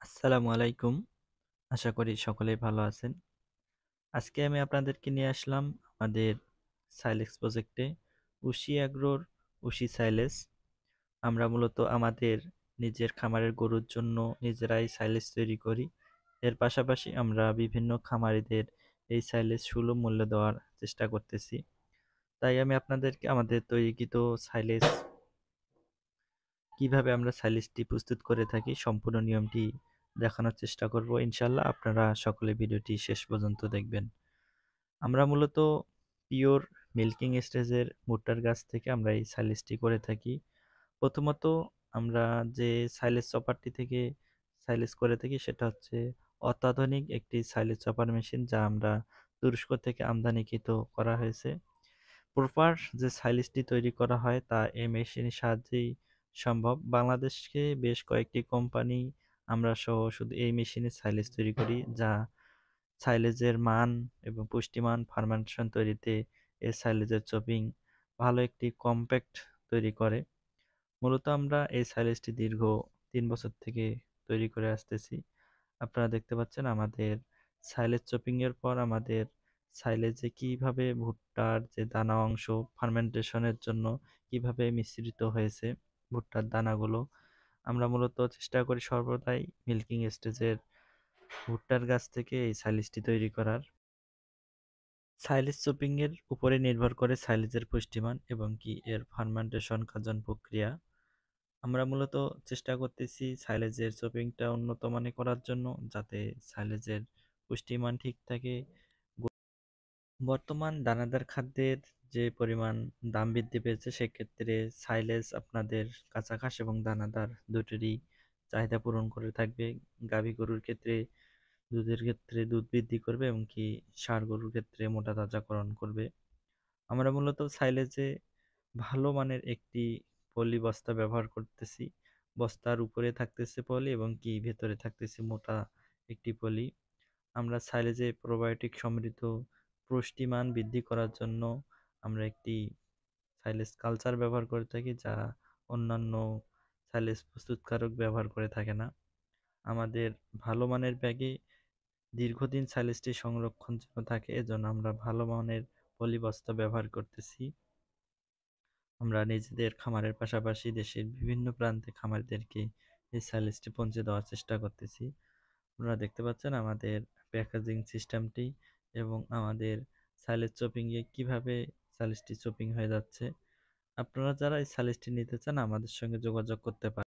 আসসালামু আলাইকুম। আশা করি সকলেই ভালো আছেন। আজকে আমি আপনাদেরকে নিয়ে আসলাম আমাদের সাইলেক্স প্রজেক্টে উশি অ্যাগ্রোর উশি সাইলেজ। আমরা মূলত আমাদের নিজের খামারের গরুর জন্য নিজেরাই সাইলেজ তৈরি করি। এর পাশাপাশি আমরা বিভিন্ন খামারিদের এই সাইলেজ সুলভ মূল্যে দেওয়ার চেষ্টা করতেছি। তাই আমি আপনাদেরকে আমাদের তৈরিকৃত সাইলেজ কিভাবে আমরা সাইলেজটি প্রস্তুত করে থাকি সম্পূর্ণ নিয়মটি দেখানোর চেষ্টা করব। ইনশাআল্লাহ আপনারা সকলে ভিডিওটি শেষ পর্যন্ত দেখবেন। আমরা মূলত পিওর মিল্কিং স্টেজের ভুট্টার গাছ থেকে আমরা এই সাইলেজটি করে থাকি। প্রথমত আমরা যে সাইলেজ চপারটি থেকে সাইলেজ করে থাকি সেটা হচ্ছে অত্যাধুনিক একটি সাইলেজ চপার মেশিন, যা আমরা তুরস্ক থেকে আমদানিকৃত করা হয়েছে। প্রপার যে সাইলেজটি তৈরি করা হয় তা এই মেশিনের সাহায্যেই সম্ভব। বাংলাদেশকে বেশ কয়েকটি কোম্পানি আমরা সহ শুধু এই মেশিনে সাইলেজ তৈরি করি, যা সাইলেজের মান এবং পুষ্টিমান ফার্মেন্টেশন তৈরিতে এই সাইলেজের চপিং ভালো একটি কম্প্যাক্ট তৈরি করে। মূলত আমরা এই সাইলেজটি দীর্ঘ 3 বছর থেকে তৈরি করে আসতেছি। আপনারা দেখতে পাচ্ছেন আমাদের সাইলেজ চপিং এর পর আমাদের সাইলেজে কিভাবে ভুট্টার যে দানা অংশ ফার্মেন্টেশনের জন্য কিভাবে মিশ্রিত হয়েছে ভুট্টার দানাগুলো। আমরা মূলত চেষ্টা করি সর্বদাই মিল্কিং স্টেজের ভুট্টার গাছ থেকে এই সাইলেজটি তৈরি করার। সাইলেজ চপিং এর উপরে নির্ভর করে সাইলেজের পুষ্টিমান এবং কি এর ফার্মেন্টেশন কার্যন প্রক্রিয়া। আমরা মূলত চেষ্টা করতেছি সাইলেজের চপিংটা উন্নত মানের করার জন্য, যাতে সাইলেজের পুষ্টিমান ঠিক থাকে। বর্তমান দানাদার খাদ্যের যে পরিমাণ দাম বৃদ্ধি পেয়েছে, সেক্ষেত্রে সাইলেজ আপনাদের কাঁচা ঘাস এবং দানাদার দুটোরই চাহিদা পূরণ করে থাকবে। গাভী গরুর ক্ষেত্রে দুধের ক্ষেত্রে দুধ বৃদ্ধি করবে এবং কি ষাঁড় গরুর ক্ষেত্রে মোটা তাজাকরণ করবে। আমরা মূলত সাইলেজে ভালো মানের একটি পলি বস্তা ব্যবহার করতেছি। বস্তার উপরে থাকতেছে পলি এবং কি ভেতরে থাকতেছে মোটা একটি পলি। আমরা সাইলেজে প্রোবায়োটিক সমৃদ্ধ পুষ্টিমান বৃদ্ধি করার জন্য আমরা একটি সাইলেজ কালচার ব্যবহার করে থাকি, যা অন্যান্য সাইলেজ প্রস্তুতকারক ব্যবহার করে থাকে না। আমাদের ভালো মানের ব্যাগে দীর্ঘদিন সাইলেজটি সংরক্ষণ যেন থাকে, এজন্য আমরা ভালো মানের পলি বস্তা ব্যবহার করতেছি। আমরা নিজেদের খামারের পাশাপাশি দেশের বিভিন্ন প্রান্তে খামারিদেরকে এই সাইলেজটি পৌঁছে দেওয়ার চেষ্টা করতেছি। আপনারা দেখতে পাচ্ছেন আমাদের প্যাকেজিং সিস্টেমটি এবং আমাদের সাইলেজ চপিংয়ে কিভাবে সাইলেজটি চপিং হয়ে যাচ্ছে। আপনারা যারা এই সাইলেজটি নিতে চান আমাদের সঙ্গে যোগাযোগ করতে পারেন।